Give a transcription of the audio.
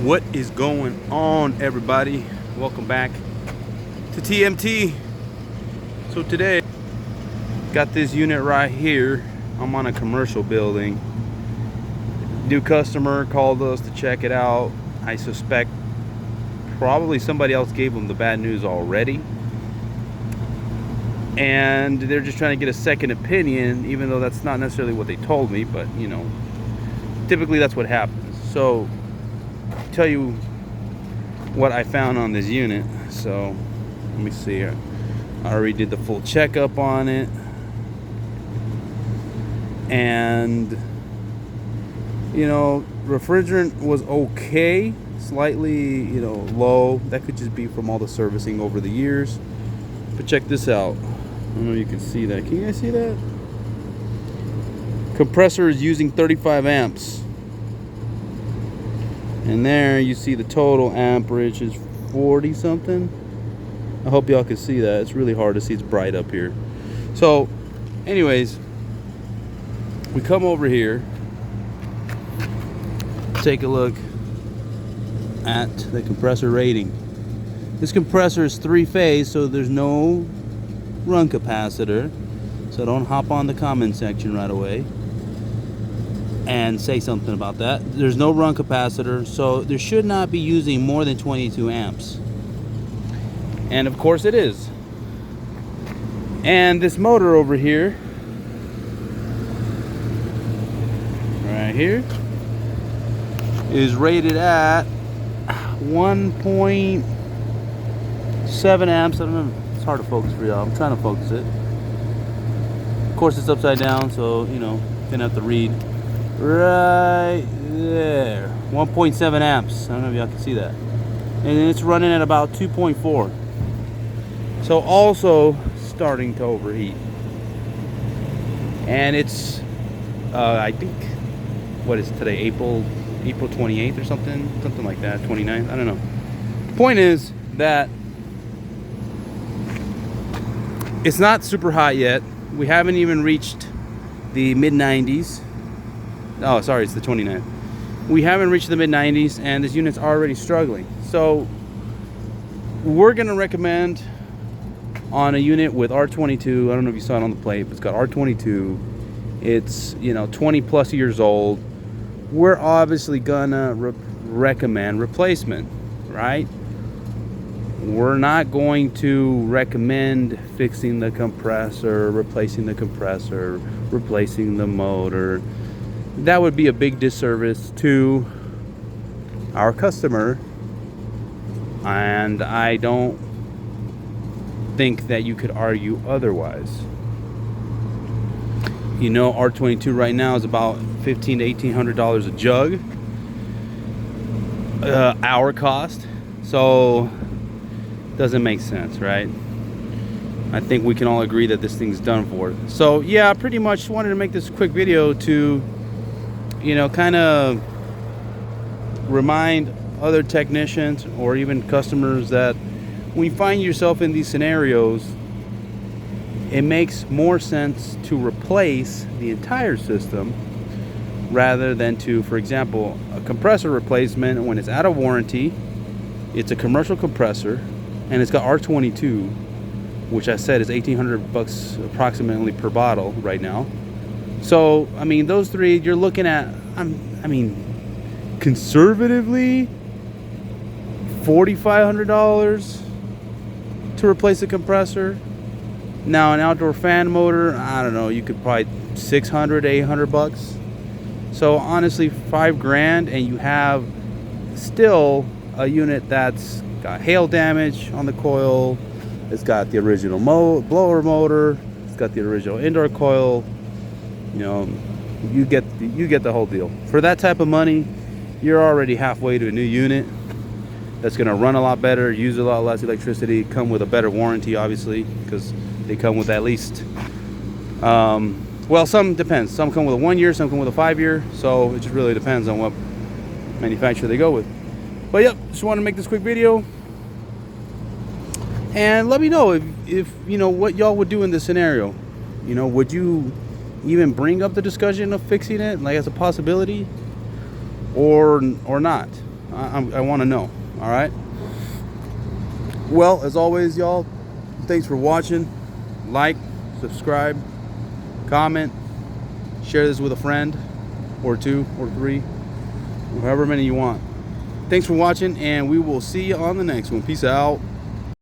What is going on, everybody? Welcome back to TMT. So today, got this unit right here. I'm on a commercial building. New customer called us to check it out. I suspect probably somebody else gave them the bad news already, and they're just trying to get a second opinion, even though that's not necessarily what they told me. But you know, typically that's what happens. So tell you what I found on this unit. So let me see here. I already did the full checkup on it, and you know, refrigerant was okay, slightly, you know, low. That could just be from all the servicing over the years. But check this out. I don't know if you can see that. Can you guys see that? Compressor is using 35 amps. And there you see the total amperage is 40 something. I hope y'all can see that. It's really hard to see. It's bright up here. So anyways, we come over here, take a look at the compressor rating. This compressor is 3-phase, so there's no run capacitor. So don't hop on the comment section right away and say something about that. There's no run capacitor, so there should not be using more than 22 amps. And of course it is. And this motor over here, right here, is rated at 1.7 amps. I don't know, it's hard to focus for y'all. I'm trying to focus it. Of course it's upside down, so you know, gonna have to read. Right there, 1.7 amps. I don't know if y'all can see that. And it's running at about 2.4. So also starting to overheat. And it's I think, what is today, April 28th or something like that, 29th, I don't know. Point is that it's not super hot yet. We haven't even reached the mid 90s. Oh, sorry, it's the 29th. We haven't reached the mid 90s, and this unit's already struggling. So we're gonna recommend on a unit with R22. I don't know if you saw it on the plate, but it's got R22. It's, you know, 20 plus years old. We're obviously gonna recommend replacement, right? We're not going to recommend fixing the compressor, replacing the compressor, replacing the motor. That would be a big disservice to our customer, and I don't think that you could argue otherwise. You know, R22 right now is about $1,500 to $1,800 a jug, hour cost. So doesn't make sense, right? I think we can all agree that this thing's done for. So yeah, I pretty much wanted to make this quick video to, you know, kind of remind other technicians or even customers that when you find yourself in these scenarios, it makes more sense to replace the entire system rather than to, for example, a compressor replacement when it's out of warranty. It's a commercial compressor and it's got R22, which I said is $1,800 approximately per bottle right now. So I mean, those three, you're looking at, I mean, conservatively $4,500 to replace a compressor. Now an outdoor fan motor, I don't know, you could probably $600, $800. So honestly, $5,000, and you have still a unit that's got hail damage on the coil. It's got the original blower motor. It's got the original indoor coil. You know, you get the whole deal. For that type of money, you're already halfway to a new unit that's going to run a lot better, use a lot less electricity, come with a better warranty, obviously, because they come with at least, well, some depends. Some come with a 1 year, some come with a 5 year. So it just really depends on what manufacturer they go with. But yep, just want to make this quick video. And let me know if you know what y'all would do in this scenario. You know, would you even bring up the discussion of fixing it, like as a possibility, or not? I want to know. All right. Well, as always, y'all, thanks for watching. Like, subscribe, comment, share this with a friend or two or three, however many you want. Thanks for watching, and we will see you on the next one. Peace out.